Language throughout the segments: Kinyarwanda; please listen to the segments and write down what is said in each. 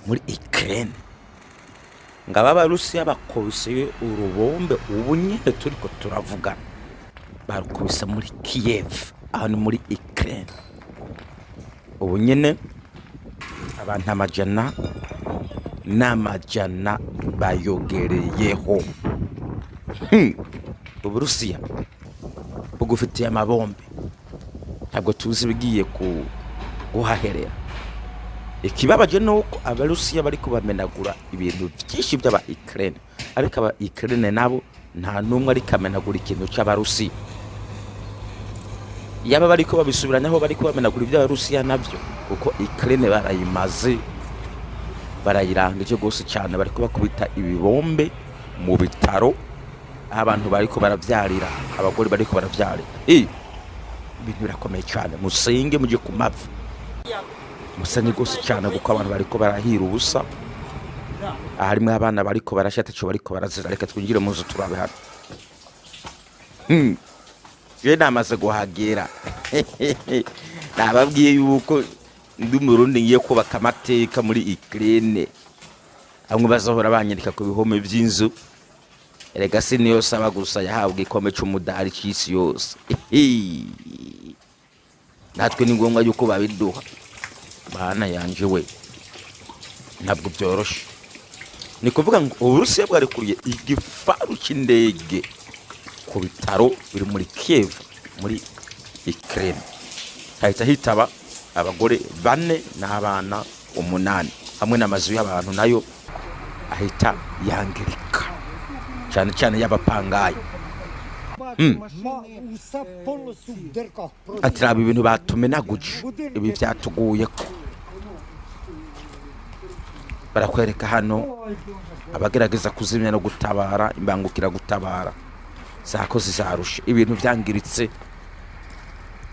muri ikerene ngaba abarusiya bakubise urubombe ubu nyine turiko turavugana barukubise muri Kiev aho ni muri ikerene ubu nyine abantu amajana n'amajana bayogereyeho uburusiya bugufitiye amabombe ntabwo tuzi bigiye guhaherera ikibabaje nuko abarusiya bari kubamenagura ibintu byinshi by'aba ikerene ariko aba ikerene nabo nta numwe ari kamenagura ikintu cy'abarusiya yaba bari ko babisubiranyaho bari kubamenagura iby'abarusiya nabyo kuko ikerene barayimaze barayirangije gose cyane bari kubakubita ibibombe mu bitaro abantu bari ko baravyarira abagore bari ko baravyarira ibintu birakomeye cyane musenge muje ku mavi musanye gose cyane kuko abantu bari ko barahira ubusa harimo abana bari ko barashata cyo bari ko barazira reka twinjire mu nzu turabe hano je namaze guhagera nababwiye yuko ndi murundi ngiye kubaka amateka muri ikerene amwe bazohora banyandika ku bihome by'inzu erega sini yose aba gusa yahabwa ikome cy'umudari cy'isi yose natwe ni ngombwa yuko babiduha bana yanje we ntabwo byoroshe ni kuvuga ngo uburusiya bwari kuriye igifaru cy'indege ku bitaro biri muri Kiev muri ikerene hahita hitaba abagore 4 n'abana 8 hamwe n'amazu y'abantu nayo ahita yangirika cyane cyane y'abapangayi atiraba ibintu batumenaguje ibi byatuguye ko barakwereka hano abagerageza kuzimya no gutabara imbangukira gutabara zakoze zarusha ibintu byangiritse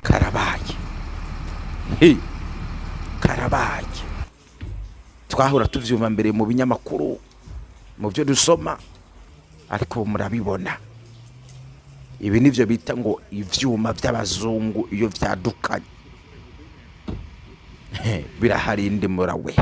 karabaye karabaye twahura tuvyuma mbere mu binyamakuru mu byo dusoma ariko murabibona ibi nivyo bita ngo ivyuma by'abazungu iyo vyadukanye biraharinde murawe